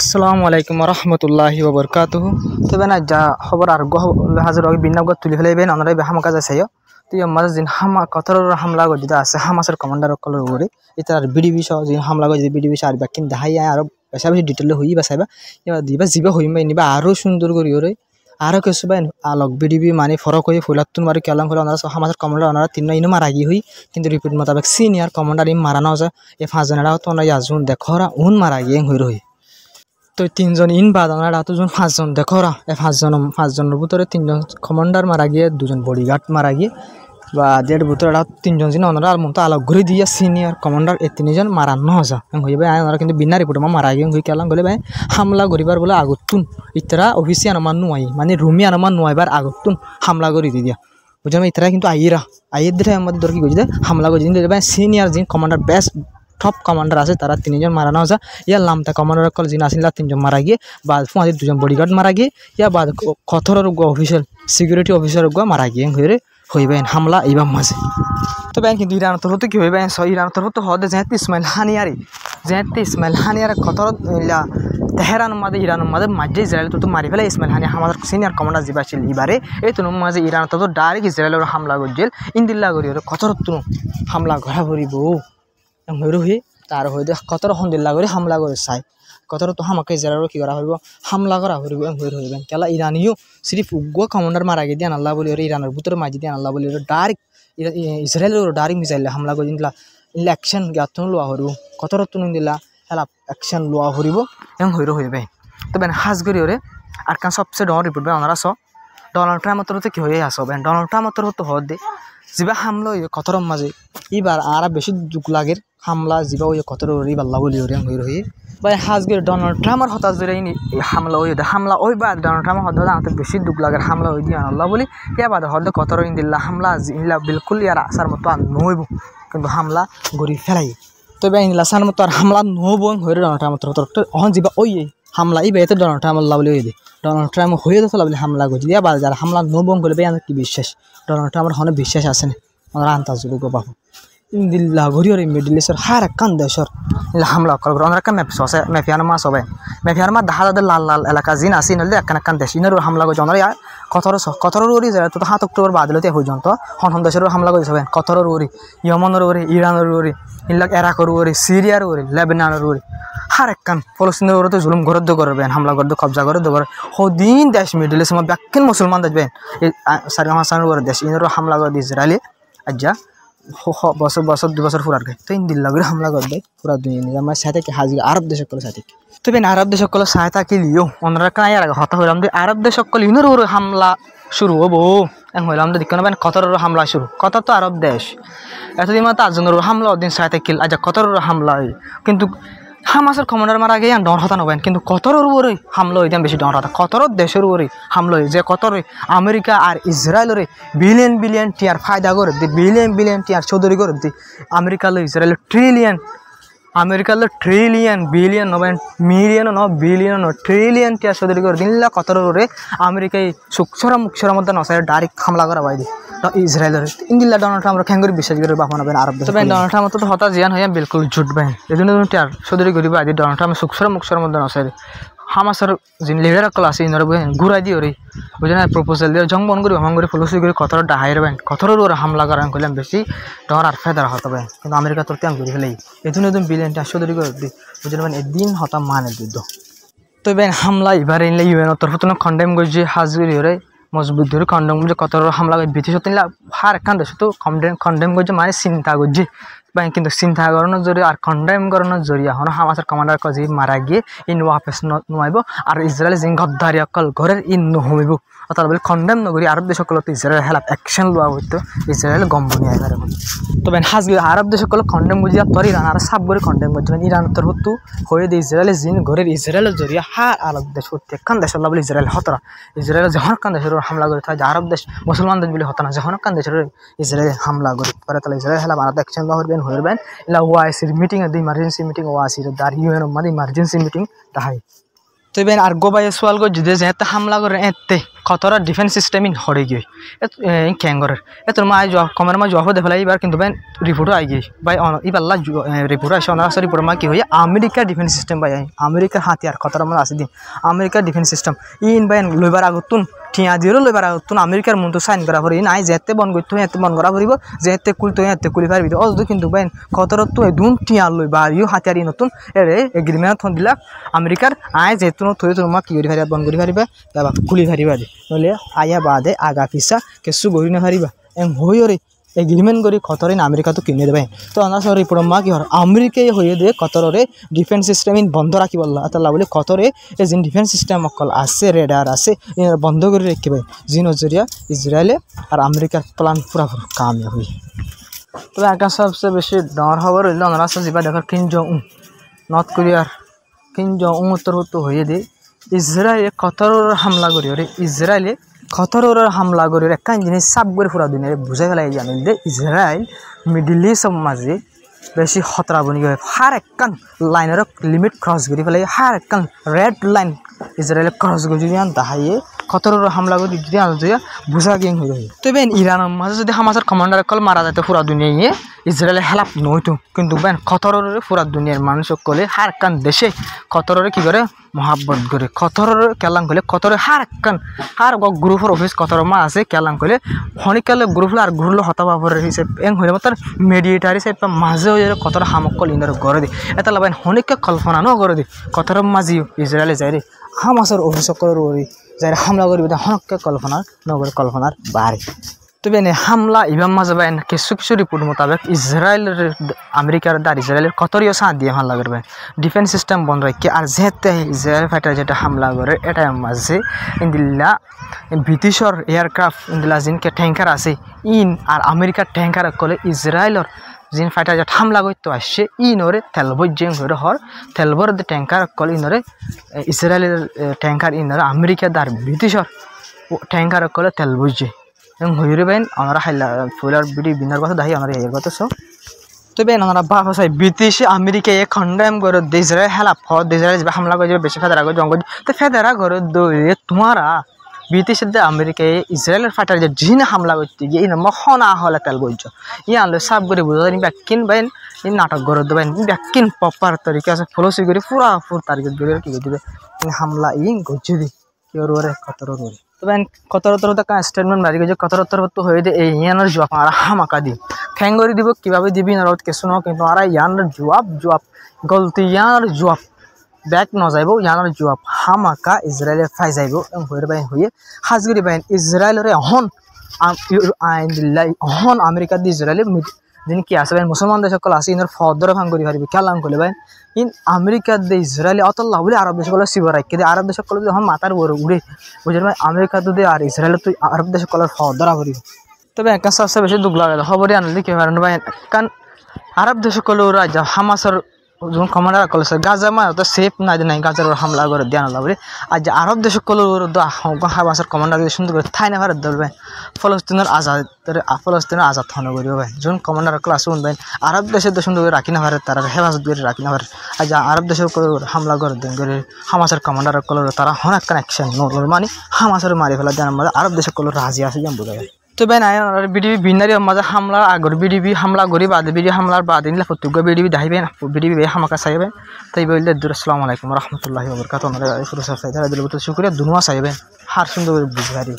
আসসালামু আলাইকুম রহমতুল্লাহি ওবরকাতুহু। তবে না যা খবর আর হাজার বিনাগ তুলি ফেলাইবেন অনারাই হামা কাজ আছে তুই মাঝে দিন হামা কতর হামলা করে দিতে আছে হামাসের কমান্ডার কলর উপরে এটা আর বিডিবি সহ যে হামলা করে যদি বিডিবি আর ব্যাকিন দেখাই আরো বেশা বেশি ডিটেলে হই বাসাইবা এবার দিবা যাবা হইমাই নিবা আরো সুন্দর করি ওরে আরো কিছু বাই আলোক বিডিবি মানে ফরক হয়ে ফুলাতুন মারি কেলাম করে ওনারা হামাসের কমান্ডার ওনারা তিন ইনো মারা গিয়ে হই কিন্তু রিপিট মোতাবেক সিনিয়র কমান্ডার ইম মারানো যায় এ ফাঁজনেরা তো না ইয়াজুন দেখরা উন মারা গিয়ে হই রই তো তিনজন ইন বাদ ওনারা দুজন পাঁচজন দেখরা এ পাঁচজনের ভিতরে তিনজন কমান্ডার মারা গিয়ে দুজন বডিগার্ড মারা গিয়ে বা দেড় ভিতরে তিনজন জন ওনারা আর মতো আলোক ঘুরে দিয়ে সিনিয়র কমান্ডার এই তিনজন মারানো হজা হইবে ওনারা কিন্তু বিনা রিপোর্ট মারা গিয়ে হই কেলাম গেলে ভাই হামলা করিবার বলে আগতুন ইতরা অফিসিয়ান আমার নুয়াই মানে রুমি আমার নুয়াইবার আগতুন হামলা করে দিয়া বুঝলাম ইতরা কিন্তু আইয়ের দিকে আমাদের দরকার করেছে হামলা করে দিন ভাই সিনিয়র যে কমান্ডার বেস্ট টপ কমান্ডার আছে তারা তিনজন মারানো হজা ইয়া লামতা কমান্ডার কল যিনি আসেন তিনজন মারা গিয়ে বা আমাদের দুজন বডিগার্ড মারা গিয়ে ইয়া বা কথরের অফিসিয়াল সিকিউরিটি অফিসার মারা গিয়ে হয়ে হইবেন হামলা এইবার মাঝে তো ব্যান কিন্তু ইরানের তরফ কি হইবেন ইরানের তরফ তো হদে যেহেতু ইসমাইল হানিয়ার কত তেহরান মাঝে ইরানের মাঝে মাঝে ইসরায়েল তো মারি ফেলে ইসমাইল হানিয়া আমাদের সিনিয়র কমান্ডার যা ছিল এবারে এই তো মাঝে ইরানের তরফ ডাইরেক্ট ইসরায়েলের হামলা করছিল ইন্দিল্লা করি কত হামলা ঘরা ভরিব হইরু হই তার হইতে কত হন্দিল্লা করে হামলা করে চাই কত তো হামাকে ইসরায়েলের কি করা হইব হামলা করা হইব হইর হইবেন কেলা ইরানিও সিরিফ উগ্র কমান্ডার মারা গিয়ে দিয়ে আল্লাহ বলি ইরানের ভিতরে মাঝে দিয়ে আল্লাহ বলি ডাইরেক্ট ইসরায়েলের ডাইরেক্ট মিসাইল হামলা করে দিলা ইলেকশন জ্ঞাতন লোৱা হইব কত তুন দিলা হেলা অ্যাকশন লোৱা হইব হইর হইবে তবে হাজ করি ওরে আর কান সবচেয়ে ডর রিপোর্ট ওনারা ডোনাল্ড ট্রাম্পের তরফে কি হয়ে আসো ডোনাল্ড ট্রাম্পের তরফ তো হদ দে যা হামলা হইবে কতর মাঝে এবার আর বেশি দুঃখ লাগের হামলা যা ওই কতর ওরি আল্লাহ বলি ওরে হইর হই ভাই হাজগের ডোনাল্ড ট্রাম্পের হতাশ ধরে হামলা ওই হামলা ওই বাদ ডোনাল্ড ট্রাম্পের হদ আমাদের বেশি দুঃখ লাগে হামলা ওই দিয়ে আল্লাহ বলি ইয়া বাদ হদ কতর দিল্লা হামলা ইলা বিলকুল ইয়ার আসার মতো আর নইব কিন্তু হামলা গড়ি ফেলাই তবে ইলা আসার মতো আর হামলা নহব হইরে ডোনাল্ড ট্রাম্পের তরফ অহন যা ওই হামলা এই বেতে ডোনাল্ড ট্রাম্প আল্লাহ বলি ওই দে ডোনাল্ড ট্রাম্প হয়ে তো বলে হামলা করছি দিয়া বাদ যারা হামলা নবং করে ভাই আমার কি বিশ্বাস ডোনাল্ড ট্রাম্পের হনে বিশ্বাস আছে না আমরা আন্তাজুক বাবু ইন্দিল্লা ঘুরিওর মিডল ইস্টর হার কান দেশর হামলা কর আমরা কান মেফিয়ার মা সবাই মেফিয়ার মা দাহা দাদা লাল লাল এলাকা জিন আসি নলে একখান দেশ ইনার হামলা করছে আমরা কতর উড়ি যায় তো 7 অক্টোবর বাদলতে পর্যন্ত হন দেশের হামলা করে সবাই কতর উড়ি ইয়মনের উড়ি ইরানের উড়ি ইলাক এরাকর উড়ি সিরিয়ার উড়ি লেবাননের উড়ি হার একখান ফলস্তিনের উড়ে তো জুলুম ঘরের করবেন হামলা করে কবজা করে দেবেন হদিন দেশ মিডল ইস্ট ব্যাকিন মুসলমান দেখবেন সারি হাসানের উপরে দেশ ইনার হামলা করে ইসরায়েলি আজ্জা বছর 2 বছর পুরার গায়ে তো ইন্দিল্লা করে হামলা করে দেয় পুরা দুনিয়া আমার সাথে হাজির আরব দেশ সকলের সাথে তবে আরব দেশ সকলের সহায়তা কি লিও ওনারা কাঁ আর হতা হইলাম আরব দেশ সকল ইনোর হামলা শুরু হবো হইলাম দেখতে নেবেন কতর হামলা শুরু কত তো আরব দেশ এতদিন মানে তাজনের হামলা ওদিন সহায়তা কিল আচ্ছা কতর হামলা হয় কিন্তু হামাসের কমান্ডার মারা গিয়ে ডর হতা নবেন কিন্তু কতর উপরে হামলা হইতাম বেশি ডর হতা কতর দেশের উপরে হামলা হই যে কতর আমেরিকা আর ইসরায়েলের বিলিয়ন টিয়ার ফায়দা করে দি বিলিয়ন টিয়ার চৌধুরী করে দি আমেরিকা ইসরায়েলের ট্রিলিয়ন বিলিয়ন নবেন মিলিয়ন বিলিয়ন ট্রিলিয়ন টিয়ার চৌধুরী করে দিল্লা কতর উপরে আমেরিকায় মুখসরা মধ্যে নসায় ডাইরেক্ট হামলা করা বাইদি ইসরায়েলের ইন্দিল্লা ডোনাল্ড ট্রাম্প খেঙ্গুরি বিশ্বাস করে বাপনাবেন আরব দেশ ডোনাল্ড ট্রাম্প তো হতা জিয়ান হইয়া বিলকুল জুটবেন এই জন্য টিয়ার চৌধুরী করিবা আদি ডোনাল্ড ট্রাম্প মুখসরা মধ্যে নসায় হামাসের যে লিডার কল আছে ইনার ঘুরাই দিও রে বুঝে না প্রপোজাল দিয়ে জং বন করি হং করে ফুলসি করে কতর ডাহাইরবেন কতর ওর হামলা করেন করলাম বেশি ডর আর ফেদার হতবেন কিন্তু আমেরিকা তোর ত্যাগ করে ফেলেই এই জন্য বিলিয়ন টিয়ার চৌধুরী করে দি বুঝে নেবেন এদিন হতা মানে যুদ্ধ তো বেন হামলা এবার ইনলে ইউএন তরফ তো কন্ডেম করছে হাজগুড়ি ওরে মজবুত ধরে কন্ডেম করছে কত হামলা করে ব্রিটিশ নিলা হার একখান দেশ তো কন্ডেম করছে মানে চিন্তা করছে কিন্তু চিন্তা করানোর জরিয়া আর কন্ডেম করানোর জরিয়া হন হামাসের কমান্ডার কাজে মারা গিয়ে ইন ওয়াপেস নোয়াইব আর ইসরায়েল যে গদ্দারি অকল ঘরের ইন নহমিব অর্থাৎ বলে কন্ডেম নগরী আরব দেশ সকল ইসরায়েল হেলাপ অ্যাকশন লোয়া হইতো ইসরায়েল গম্বনি আইবার এখন তবে হাজগি আরব দেশ সকল কন্ডেম বুঝিয়া তোর ইরান আর সাব করে কন্ডেম করছে ইরান তোর হতো হয়ে দিয়ে ইসরায়েলের জিন ঘরের ইসরায়েলের জরিয়া হার আরব দেশ হতে একখান দেশ আল্লাহ বলে ইসরায়েল হতরা ইসরায়েল যখন কান দেশের হামলা করে থাকে আরব দেশ মুসলমানদের বলে হতো না যখন কান দেশের ইসরায়েল হামলা করে পরে তাহলে ইসরায়েল হেলাপ আরব অ্যাকশন লোয়া হইবেন ইলা ওআইসির মিটিং ইমার্জেন্সি মিটিং ওআইসির দার ইউএন মানে ইমার্জেন্সি মিটিং তাহাই তো তো বেন আর গোবাই সোয়াল গো যদি যেতে হামলা করে এতে কতরা ডিফেন্স সিস্টেম ইন হরে গিয়ে ক্যাঙ্গরের তোর মা কমের মা জব দেখে এবার কিন্তু বেন রিপোর্টও আই গিয়ে ভাই ইবাল্লা রিপোর্ট আসে অনার আসে রিপোর্ট মা কি হয়ে আমেরিকার ডিফেন্স সিস্টেম ভাই আমেরিকার হাতিয়ার কতরা মানে আছে দিন আমেরিকার ডিফেন্স সিস্টেম ইন বাইন লইবার আগতুন ঠিয়া দিয়েও লইবার আগতুন আমেরিকার মতো সাইন করা পড়ি নাই যেতে বন করতে এতে বন করা পড়ব যেতে কুলতে এতে কুলি পারবি অযদু কিন্তু বাইন কতরা তো দুন ঠিয়া লইবা ইউ হাতিয়ারি নতুন এরে এগ্রিমেন্ট দিলা আমেরিকার আয় যেহেতু থই তোমাক কি করে বন করে পারিবা তাবা খুলি পারিবা নহলে আয়া বাদে আগা পিছা কেসু গড়ি না পারিবা হইরে এগ্রিমেন্ট করে কতরে আমেরিকা তো কিনে দেবে তো অনার সহ রিপোর্ট মা কি হয় আমেরিকাই হয়ে দিয়ে কতরে ডিফেন্স সিস্টেম বন্ধ রাখিব আল্লাহ বলে কতরে এই যে ডিফেন্স সিস্টেম অকল আছে রেডার আছে বন্ধ করে রাখবে যি নজরিয়া ইসরায়েলে আর আমেরিকার প্ল্যান পুরা কামিয়াব হই তবে একা সবচেয়ে বেশি ডর খবর হইল ওনারা যা দেখার কিম জং উন নর্থ কোরিয়ার কিম জং উন উত্তর হয়ে দিয়ে ইসরায়েলে কতর হামলা করি ওরে ইসরায়েলে কতর হামলা করি একটা জিনিস সাপ করে পুরা দুনিয়া বুঝাই ফেলাই জানি যে ইসরায়েল মিডিল ইস্ট মাঝে বেশি খতরা বনি গেছে হার একখান লাইনের লিমিট ক্রস করে ফেলাই হার একখান রেড লাইন ইসরায়েলে ক্রস করে যদি দাহাইয়ে কতর হামলা করে যদি আলোচনা বুঝা গেং হয়ে যায় তো বেন ইরানের মাঝে যদি হামাসের কমান্ডার কল মারা যেত পুরা দুনিয়ায় ইসরায়েলে হেলাপ নইতো কিন্তু বেন কতরের পুরা দুনিয়ার মানুষ কলে হার একখান দেশে কতরের কি করে মহাব্বত করে কতরের কেলাং করলে কতরে হার একখান হার গ্রুপের অফিস কতর মা আছে কেলাং করলে হনিকালে গ্রুপ আর গ্রুপ হতাবাবরের হিসেবে এং হইলে তার মেডিয়েটার হিসেবে মাঝে হয়ে কতর হামকল ইনার গড়ে দি এটা লাগাই হনিকা কল্পনা ন করে দি কতর মাঝি ইসরায়েলে যাই রে হামাসের অফিস করে যাই হামলা করবি হনকে কল্পনার নগর কল্পনার বাড়ি তবে এনে হামলা ইবাম মাঝে বা কিছু কিছু রিপোর্ট মোতাবেক ইসরায়েলের আমেরিকার দ্বার ইসরায়েলের কতরিও সাঁত দিয়ে হামলা করবে ডিফেন্স সিস্টেম বন্ধ রাখি আর যেতে ইসরায়েল ফাইটার যেটা হামলা করে এটা মাঝে ইন্দিল্লা ব্রিটিশর এয়ারক্রাফট ইন্দিল্লা জিনকে ট্যাঙ্কার আছে ইন আর আমেরিকার ট্যাঙ্কার কলে ইসরায়েলের जिन फाइटर जो हमला करते आसे इनरे तेलबो जें हर तेलबर टैंकार कल इनरे इस्राएल टैंकार इनरे अमेरिका दार ब्रिटिशर टैंकार कल तेलबुजे हईरे बेन अनारा हाइला फुलार बिडी बिनार बात दाही अनारा एयर बात सो तो बेन अनारा बाप साइ ब्रिटिश अमेरिका ये खंडेम कर इस्राएल हेला फद इस्राएल जब हमला कर बेसि फेदारा कर जंग तो फेदारा कर दो तुम्हारा ब्रिटिश अमेरिका इस्राएल फाइटर जो जिन हमला करते गए इन मखना हला तेल बोझ ये सब कर बुझा बैकिन बैन इन नाटक कर दो बैन बैकिन प्रपार तरीका से फलोसी कर पूरा पूरा टारगेट कर कि हमला इन गुज दी क्यों कतर तो बैन कतर तरह स्टेटमेंट मारी गए कतर तरह तो हो यान जवाब और हामाका दी ठेंगरी दी क्या दी केसु न कि यान जवाब गलती यान जवाब बैक न जाब यान जवाब हामाका इस्राएल फाई जाब बाइन हुए हाजगरी बाइन इस्राएल हन हन अमेरिका दी इस्राएल दिन कि आसे मुसलमान देश आसे इन फदर भांग पारि खेलां कर बाइन इन अमेरिका दे इस्राएल अतल्ला बोले आरब देश शिवर राखी दे आरब देश हम मातार उड़े बुझे अमेरिका तो दे और इस्राएल तो आरब देश फदरा भर तब एक सबसे बेसि दुख लगे खबर आनल कि कारण आरब देश राजा हामासर जो कमांडर कल गाजा मा तो सेफ ना दिन गाजार हमला कर दिया बोले आज आरब देश हामासर कमांडर सुंदर थाई ना भारत दौड़ फलस्तीन आजाद हन भाई जो कमांडर कल आसन भाई आरब देश सुंदर राखी ना भारत तार हेफाजत कर राखी ना भारत आज आरब देश हमला कर दें हामासर कमांडर कल तारा हन एक्शन नोर मानी हामासर मारि फेला दिया आरब देश कल राजी आसे बुझा तो बेन आए बीडीबी बिनारी मजा हमला आगर बीडीबी हमला गरी बाद बीडी हमलार बाद इन फतुगा बीडीबी दाहिबेन बीडीबी हामाका साइबेन तई बोलले अस्सलामु आलैकुम व रहमतुल्लाहि व बरकातहू शुक्रिया दुनुआ साइबेन हार सुंदर बुझारी।